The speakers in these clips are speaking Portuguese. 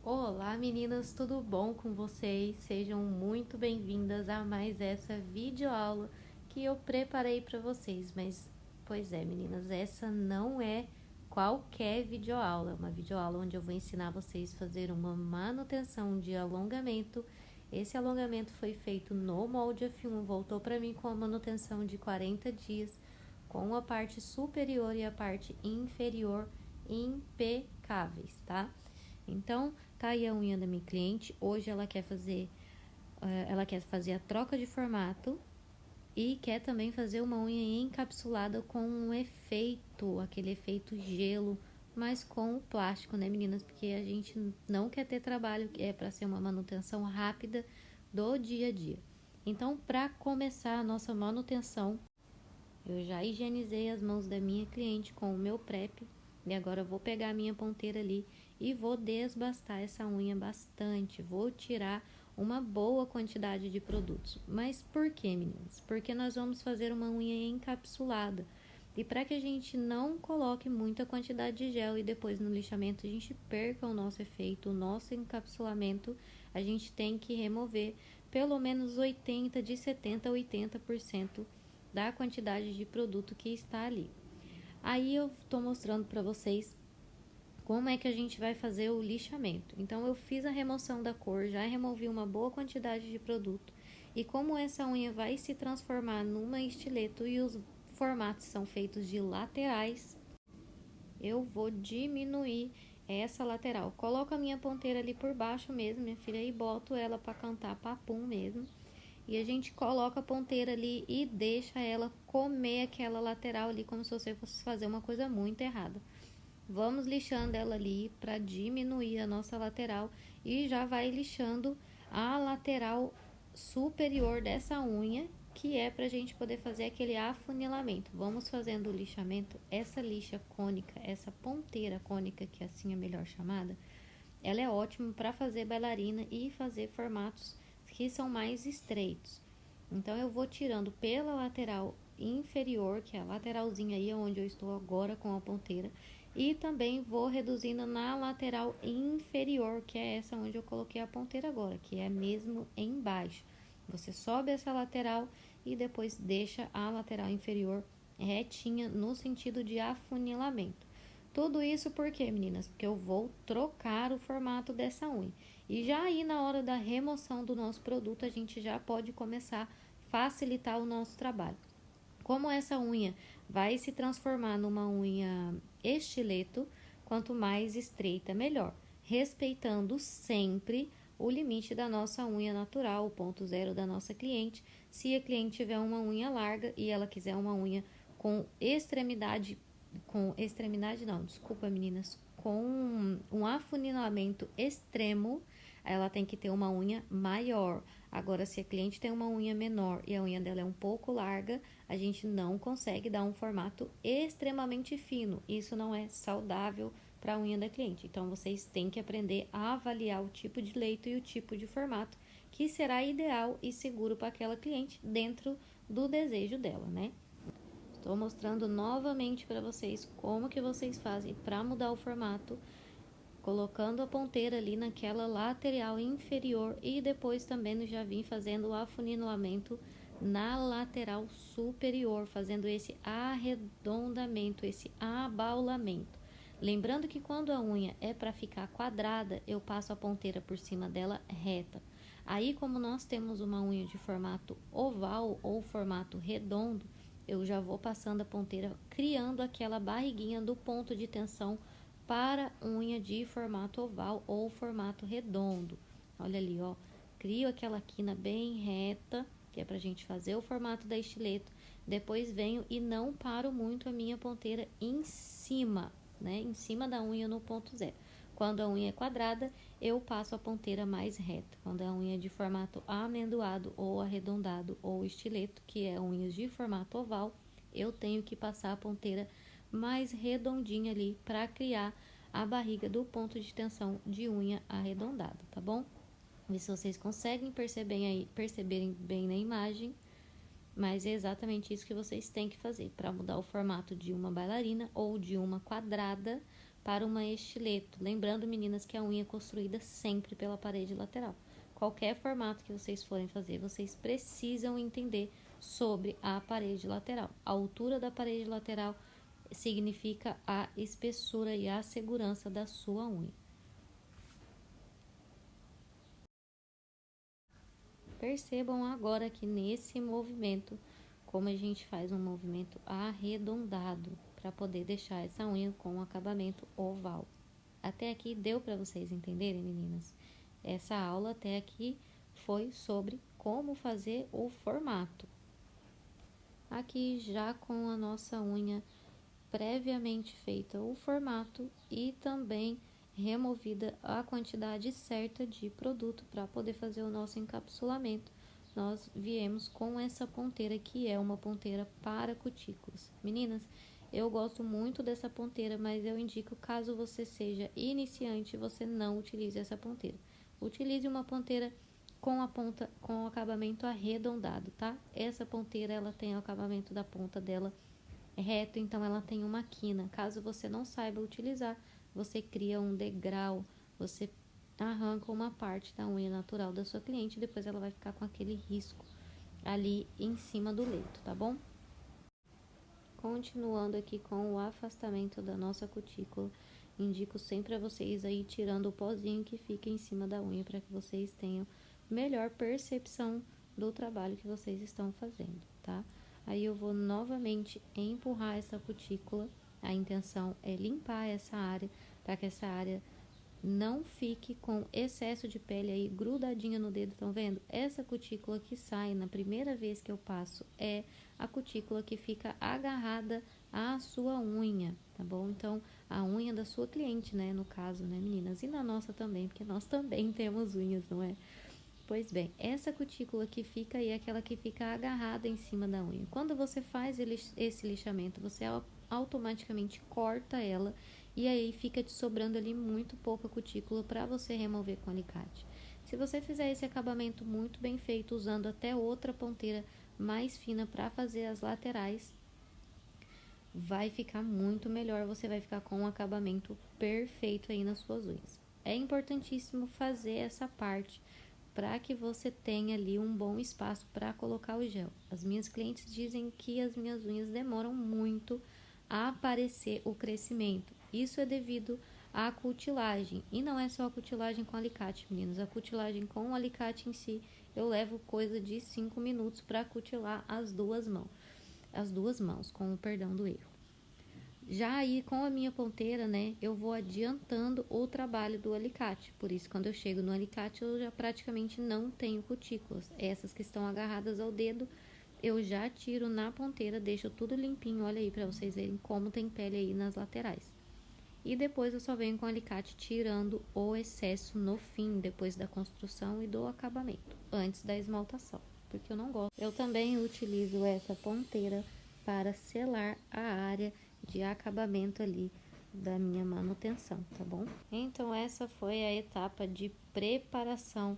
Olá meninas, tudo bom com vocês? Sejam muito bem-vindas a mais essa videoaula que eu preparei para vocês. Mas, pois é meninas, essa não é qualquer videoaula, é uma videoaula onde eu vou ensinar vocês a fazer uma manutenção de alongamento. Esse alongamento foi feito no molde F1, voltou para mim com a manutenção de 40 dias, com a parte superior e a parte inferior impecáveis, tá? Então, tá aí a unha da minha cliente. Hoje ela quer fazer a troca de formato e quer também fazer uma unha encapsulada com um efeito, aquele efeito gelo, mas com o plástico, né, meninas? Porque a gente não quer ter trabalho, é para ser uma manutenção rápida do dia a dia. Então, para começar a nossa manutenção, eu já higienizei as mãos da minha cliente com o meu prep. E agora eu vou pegar a minha ponteira ali e vou desbastar essa unha bastante. Vou tirar uma boa quantidade de produtos. Mas por que, meninas? Porque nós vamos fazer uma unha encapsulada. E para que a gente não coloque muita quantidade de gel e depois no lixamento a gente perca o nosso efeito, o nosso encapsulamento, a gente tem que remover pelo menos 70 a 80% da quantidade de produto que está ali. Aí eu estou mostrando para vocês como é que a gente vai fazer o lixamento. Então eu fiz a remoção da cor, já removi uma boa quantidade de produto. E como essa unha vai se transformar numa estileto e os formatos são feitos de laterais, eu vou diminuir essa lateral. Coloco a minha ponteira ali por baixo mesmo, minha filha, e boto ela para cantar papum mesmo. E a gente coloca a ponteira ali e deixa ela comer aquela lateral ali como se você fosse fazer uma coisa muito errada. Vamos lixando ela ali para diminuir a nossa lateral e já vai lixando a lateral superior dessa unha, que é para a gente poder fazer aquele afunilamento. Vamos fazendo o lixamento. Essa lixa cônica, essa ponteira cônica, que assim é melhor chamada, ela é ótima para fazer bailarina e fazer formatos que são mais estreitos. Então eu vou tirando pela lateral inferior, que é a lateralzinha aí onde eu estou agora com a ponteira, e também vou reduzindo na lateral inferior, que é essa onde eu coloquei a ponteira agora, que é mesmo embaixo. Você sobe essa lateral e depois deixa a lateral inferior retinha no sentido de afunilamento. Tudo isso por quê, meninas? Porque eu vou trocar o formato dessa unha. E já aí na hora da remoção do nosso produto, a gente já pode começar a facilitar o nosso trabalho. Como essa unha vai se transformar numa unha estileto, quanto mais estreita, melhor. Respeitando sempre o limite da nossa unha natural, o ponto zero da nossa cliente. Se a cliente tiver uma unha larga e ela quiser uma unha com extremidade não, desculpa meninas, com um afunilamento extremo, ela tem que ter uma unha maior. Agora, se a cliente tem uma unha menor e a unha dela é um pouco larga, a gente não consegue dar um formato extremamente fino. Isso não é saudável para a unha da cliente. Então, vocês têm que aprender a avaliar o tipo de leito e o tipo de formato que será ideal e seguro para aquela cliente dentro do desejo dela, né? Estou mostrando novamente para vocês como que vocês fazem para mudar o formato, colocando a ponteira ali naquela lateral inferior e depois também já vim fazendo o afunilamento na lateral superior, fazendo esse arredondamento, esse abaulamento. Lembrando que quando a unha é para ficar quadrada, eu passo a ponteira por cima dela reta. Aí, como nós temos uma unha de formato oval ou formato redondo, eu já vou passando a ponteira, criando aquela barriguinha do ponto de tensão para unha de formato oval ou formato redondo. Olha ali, ó, crio aquela quina bem reta, que é pra gente fazer o formato da estileto. Depois venho e não paro muito a minha ponteira em cima, né, em cima da unha no ponto zero. Quando a unha é quadrada, eu passo a ponteira mais reta. Quando a unha é de formato amendoado ou arredondado ou estileto, que é unhas de formato oval, eu tenho que passar a ponteira mais redondinha ali para criar a barriga do ponto de tensão de unha arredondada, tá bom? Vê se vocês conseguem perceberem bem na imagem, mas é exatamente isso que vocês têm que fazer para mudar o formato de uma bailarina ou de uma quadrada para uma estileto. Lembrando, meninas, que a unha é construída sempre pela parede lateral. Qualquer formato que vocês forem fazer, vocês precisam entender sobre a parede lateral. A altura da parede lateral significa a espessura e a segurança da sua unha. Percebam agora que nesse movimento, como a gente faz um movimento arredondado para poder deixar essa unha com um acabamento oval. Até aqui deu para vocês entenderem, meninas? Essa aula até aqui foi sobre como fazer o formato. Aqui já com a nossa unha previamente feita o formato e também removida a quantidade certa de produto para poder fazer o nosso encapsulamento, nós viemos com essa ponteira que é uma ponteira para cutículas. Meninas, eu gosto muito dessa ponteira, mas eu indico, caso você seja iniciante, você não utilize essa ponteira. Utilize uma ponteira com a ponta, com o acabamento arredondado, tá? Essa ponteira, ela tem o acabamento da ponta dela reto, então ela tem uma quina. Caso você não saiba utilizar, você cria um degrau, você arranca uma parte da unha natural da sua cliente e depois ela vai ficar com aquele risco ali em cima do leito, tá bom? Continuando aqui com o afastamento da nossa cutícula, indico sempre a vocês aí tirando o pozinho que fica em cima da unha para que vocês tenham melhor percepção do trabalho que vocês estão fazendo, tá? Aí eu vou novamente empurrar essa cutícula. A intenção é limpar essa área para que essa área não fique com excesso de pele aí grudadinha no dedo, estão vendo? Essa cutícula que sai na primeira vez que eu passo é a cutícula que fica agarrada à sua unha, tá bom? Então, a unha da sua cliente, né, no caso, né, meninas? E na nossa também, porque nós também temos unhas, não é? Pois bem, essa cutícula que fica aí é aquela que fica agarrada em cima da unha. Quando você faz esse lixamento, você automaticamente corta ela e aí fica te sobrando ali muito pouca cutícula para você remover com alicate. Se você fizer esse acabamento muito bem feito, usando até outra ponteira mais fina para fazer as laterais, vai ficar muito melhor, você vai ficar com um acabamento perfeito aí nas suas unhas. É importantíssimo fazer essa parte para que você tenha ali um bom espaço para colocar o gel. As minhas clientes dizem que as minhas unhas demoram muito a aparecer o crescimento. Isso é devido à cutilagem. E não é só a cutilagem com alicate, meninas. A cutilagem com o alicate em si, eu levo coisa de 5 minutos para cutilar as duas mãos. As duas mãos, com o perdão do erro. Já aí, com a minha ponteira, né, eu vou adiantando o trabalho do alicate. Por isso, quando eu chego no alicate, eu já praticamente não tenho cutículas. Essas que estão agarradas ao dedo, eu já tiro na ponteira, deixo tudo limpinho. Olha aí, pra vocês verem como tem pele aí nas laterais. E depois eu só venho com o alicate tirando o excesso no fim, depois da construção e do acabamento, antes da esmaltação, porque eu não gosto. Eu também utilizo essa ponteira para selar a área de acabamento ali da minha manutenção, tá bom? Então, essa foi a etapa de preparação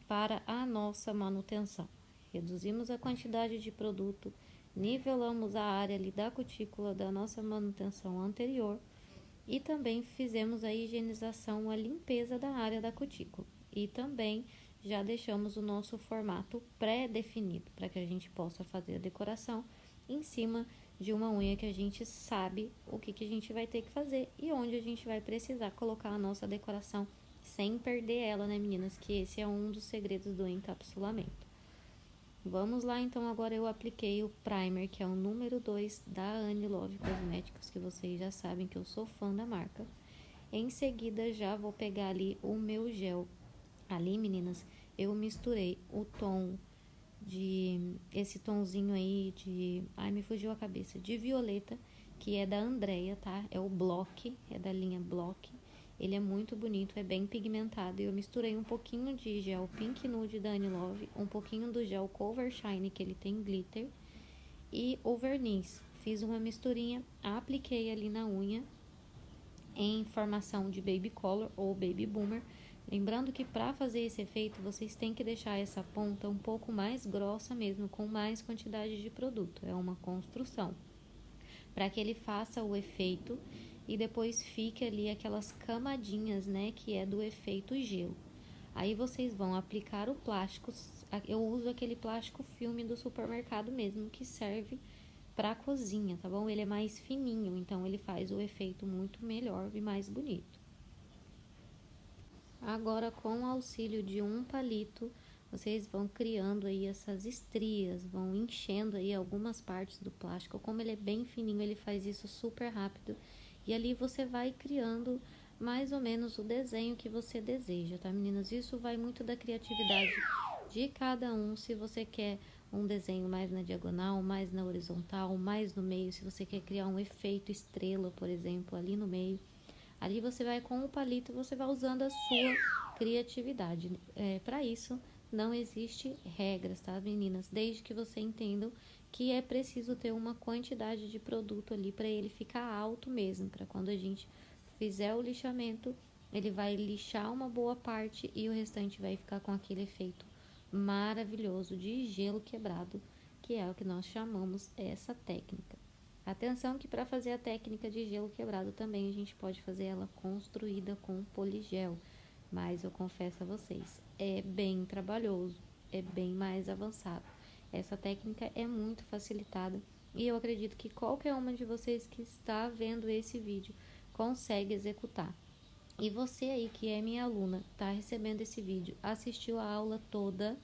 para a nossa manutenção. Reduzimos a quantidade de produto, nivelamos a área ali da cutícula da nossa manutenção anterior e também fizemos a higienização, a limpeza da área da cutícula. E também já deixamos o nosso formato pré-definido para que a gente possa fazer a decoração em cima de uma unha que a gente sabe o que a gente vai ter que fazer e onde a gente vai precisar colocar a nossa decoração sem perder ela, né, meninas? Que esse é um dos segredos do encapsulamento. Vamos lá, então, agora eu apliquei o primer, que é o número 2 da Annie Love Cosméticos, que vocês já sabem que eu sou fã da marca. Em seguida, já vou pegar ali o meu gel. Ali, meninas, eu misturei o tom esse tonzinho aí de, ai, me fugiu a cabeça, de violeta, que é da Andrea, tá? É o Block, é da linha Block. Ele é muito bonito, é bem pigmentado. E eu misturei um pouquinho de gel Pink Nude da Annie Love, um pouquinho do gel Cover Shine, que ele tem glitter, e o verniz. Fiz uma misturinha, apliquei ali na unha, em formação de Baby Color ou Baby Boomer. Lembrando que para fazer esse efeito, vocês têm que deixar essa ponta um pouco mais grossa mesmo, com mais quantidade de produto. É uma construção. Para que ele faça o efeito e depois fique ali aquelas camadinhas, né, que é do efeito gelo. Aí vocês vão aplicar o plástico, eu uso aquele plástico filme do supermercado mesmo, que serve para cozinha, tá bom? Ele é mais fininho, então ele faz o efeito muito melhor e mais bonito. Agora, com o auxílio de um palito, vocês vão criando aí essas estrias, vão enchendo aí algumas partes do plástico. Como ele é bem fininho, ele faz isso super rápido. E ali você vai criando mais ou menos o desenho que você deseja, tá, meninas? Isso vai muito da criatividade de cada um. Se você quer um desenho mais na diagonal, mais na horizontal, mais no meio, se você quer criar um efeito estrela, por exemplo, ali no meio. Ali você vai com o palito, você vai usando a sua criatividade. Para isso, não existe regras, tá, meninas? Desde que você entenda que é preciso ter uma quantidade de produto ali para ele ficar alto mesmo, para quando a gente fizer o lixamento, ele vai lixar uma boa parte e o restante vai ficar com aquele efeito maravilhoso de gelo quebrado, que é o que nós chamamos essa técnica. Atenção que para fazer a técnica de gelo quebrado também a gente pode fazer ela construída com poligel, mas eu confesso a vocês, é bem trabalhoso, é bem mais avançado. Essa técnica é muito facilitada e eu acredito que qualquer uma de vocês que está vendo esse vídeo consegue executar. E você aí que é minha aluna, está recebendo esse vídeo, assistiu a aula toda,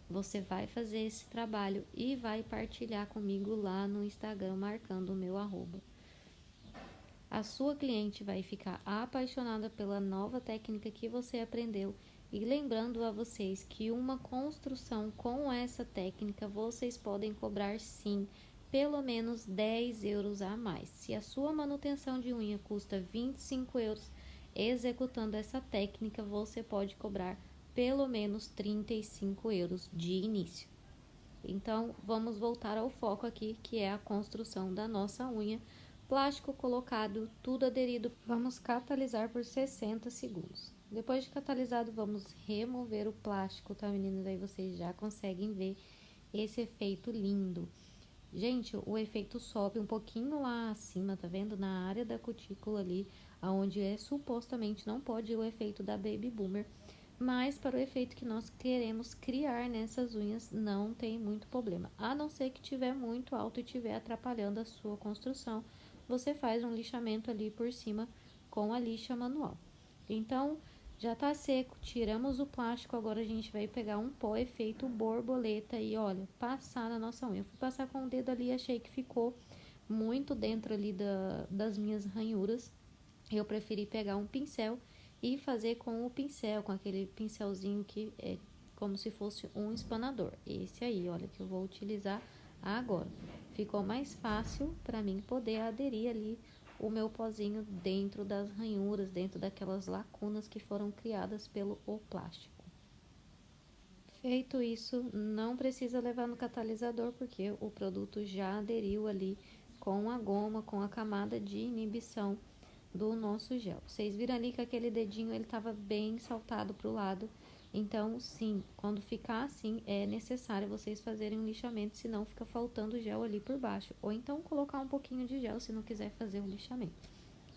você vai fazer esse trabalho e vai partilhar comigo lá no Instagram, marcando o meu arroba. A sua cliente vai ficar apaixonada pela nova técnica que você aprendeu. E lembrando a vocês que uma construção com essa técnica vocês podem cobrar sim pelo menos 10 euros a mais. Se a sua manutenção de unha custa 25 euros, executando essa técnica você pode cobrar pelo menos 35 euros de início. Então, vamos voltar ao foco aqui, que é a construção da nossa unha. Plástico colocado, tudo aderido. Vamos catalisar por 60 segundos. Depois de catalisado, vamos remover o plástico, tá, meninas? Aí vocês já conseguem ver esse efeito lindo. Gente, o efeito sobe um pouquinho lá acima, tá vendo? Na área da cutícula ali, aonde supostamente não pode ir o efeito da Baby Boomer. Mas para o efeito que nós queremos criar nessas unhas, não tem muito problema. A não ser que tiver muito alto e estiver atrapalhando a sua construção, você faz um lixamento ali por cima com a lixa manual. Então, já tá seco, tiramos o plástico, agora a gente vai pegar um pó efeito borboleta e olha, passar na nossa unha. Eu fui passar com o dedo ali e achei que ficou muito dentro ali das minhas ranhuras. Eu preferi pegar um pincel e fazer com o pincel, com aquele pincelzinho que é como se fosse um espanador. Esse aí, olha, que eu vou utilizar agora. Ficou mais fácil para mim poder aderir ali o meu pozinho dentro das ranhuras, dentro daquelas lacunas que foram criadas pelo plástico. Feito isso, não precisa levar no catalisador, porque o produto já aderiu ali com a goma, com a camada de inibição do nosso gel. Vocês viram ali que aquele dedinho ele estava bem saltado para o lado. Então, sim, quando ficar assim, é necessário vocês fazerem um lixamento, senão fica faltando gel ali por baixo. Ou então colocar um pouquinho de gel se não quiser fazer o lixamento.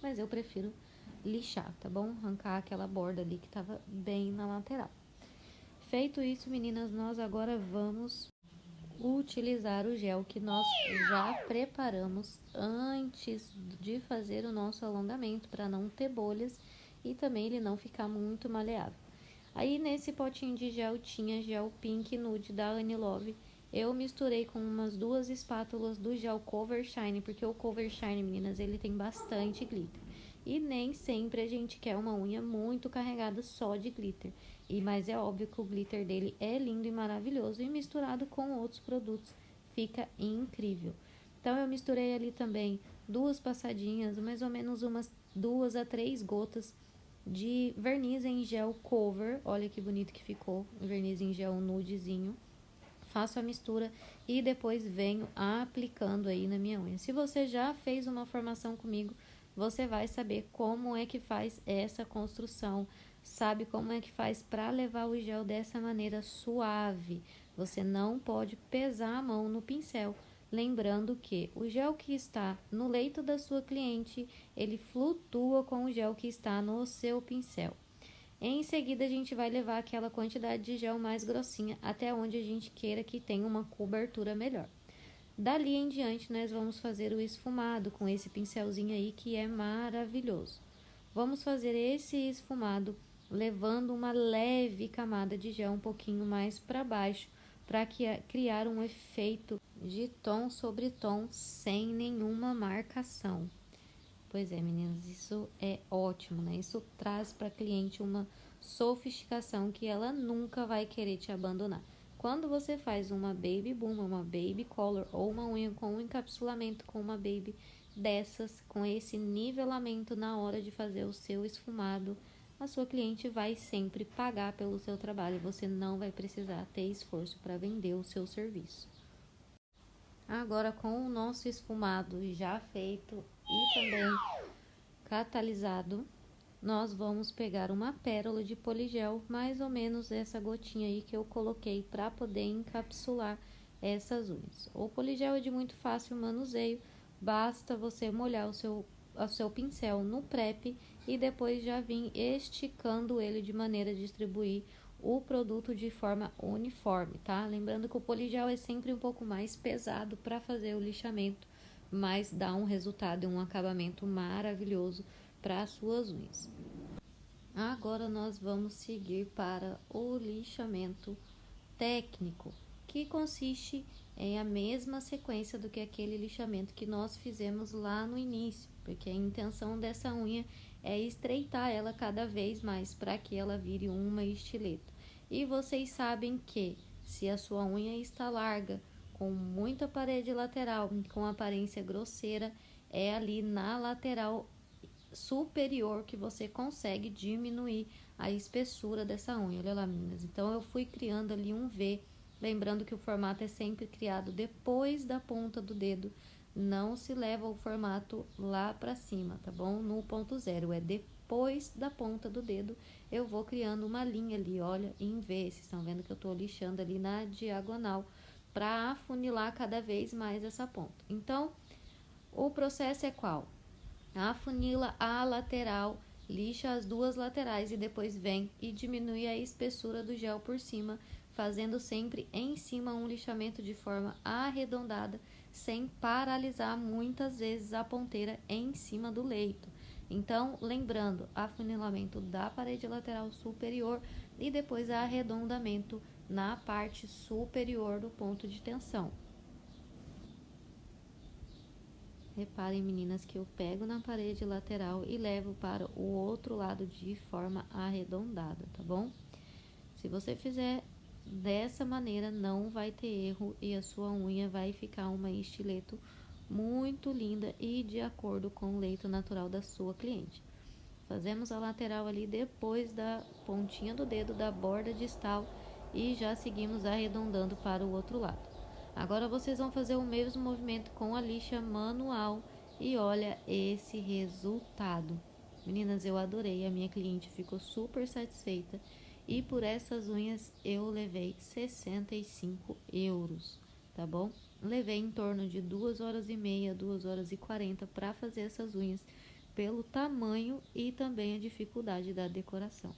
Mas eu prefiro lixar, tá bom? Arrancar aquela borda ali que estava bem na lateral. Feito isso, meninas, nós agora vamos utilizar o gel que nós já preparamos antes de fazer o nosso alongamento, para não ter bolhas e também ele não ficar muito maleável. Aí nesse potinho de gel tinha gel Pink Nude da Annie Love. Eu misturei com umas 2 espátulas do gel Cover Shine, porque o Cover Shine, meninas, ele tem bastante glitter. E nem sempre a gente quer uma unha muito carregada só de glitter. Mas é óbvio que o glitter dele é lindo e maravilhoso e misturado com outros produtos fica incrível. Então eu misturei ali também 2 passadinhas, mais ou menos umas 2 a 3 gotas de verniz em gel Cover. Olha que bonito que ficou, verniz em gel nudezinho. Faço a mistura e depois venho aplicando aí na minha unha. Se você já fez uma formação comigo, você vai saber como é que faz essa construção, sabe como é que faz para levar o gel dessa maneira suave. Você não pode pesar a mão no pincel, Lembrando que o gel que está no leito da sua cliente, ele flutua com o gel que está no seu pincel. Em seguida, a gente vai levar aquela quantidade de gel mais grossinha até onde a gente queira que tenha uma cobertura melhor. Dali em diante, nós vamos fazer o esfumado com esse pincelzinho aí que é maravilhoso. Vamos fazer esse esfumado levando uma leve camada de gel um pouquinho mais para baixo, para criar um efeito de tom sobre tom sem nenhuma marcação. Pois é, meninas, isso é ótimo, né? Isso traz para a cliente uma sofisticação que ela nunca vai querer te abandonar. Quando você faz uma baby boom, uma baby color ou uma unha com um encapsulamento com uma baby dessas, com esse nivelamento na hora de fazer o seu esfumado, a sua cliente vai sempre pagar pelo seu trabalho. Você não vai precisar ter esforço para vender o seu serviço. Agora, com o nosso esfumado já feito e também catalisado, nós vamos pegar uma pérola de poligel, mais ou menos essa gotinha aí que eu coloquei para poder encapsular essas unhas. O poligel é de muito fácil manuseio, basta você molhar o seu pincel no prep e depois já vir esticando ele de maneira a distribuir o produto de forma uniforme, tá? Lembrando que o poligel é sempre um pouco mais pesado para fazer o lixamento, mas dá um resultado e um acabamento maravilhoso para as suas unhas. Agora nós vamos seguir para o lixamento técnico, que consiste em a mesma sequência do que aquele lixamento que nós fizemos lá no início, porque a intenção dessa unha é estreitar ela cada vez mais para que ela vire uma estileta. E vocês sabem que se a sua unha está larga, com muita parede lateral, com aparência grosseira, é ali na lateral superior que você consegue diminuir a espessura dessa unha. Olha lá, meninas. Então, eu fui criando ali um V, lembrando que o formato é sempre criado depois da ponta do dedo. Não se leva o formato lá para cima, tá bom? No ponto zero, é depois da ponta do dedo. Eu vou criando uma linha ali, olha, em V. Vocês estão vendo que eu tô lixando ali na diagonal para afunilar cada vez mais essa ponta. Então, o processo é qual? Afunila a lateral, lixa as duas laterais e depois vem e diminui a espessura do gel por cima, fazendo sempre em cima um lixamento de forma arredondada, sem paralisar muitas vezes a ponteira em cima do leito. Então, lembrando, afunilamento da parede lateral superior e depois arredondamento na parte superior do ponto de tensão. Reparem, meninas, que eu pego na parede lateral e levo para o outro lado de forma arredondada, tá bom? Se você fizer dessa maneira, não vai ter erro e a sua unha vai ficar uma estileto muito linda e de acordo com o leito natural da sua cliente. Fazemos a lateral ali depois da pontinha do dedo da borda distal e já seguimos arredondando para o outro lado. Agora vocês vão fazer o mesmo movimento com a lixa manual e olha esse resultado. Meninas, eu adorei, a minha cliente ficou super satisfeita e por essas unhas eu levei 65 euros, tá bom? Levei em torno de 2 horas e meia, 2 horas e 40 para fazer essas unhas, pelo tamanho e também a dificuldade da decoração.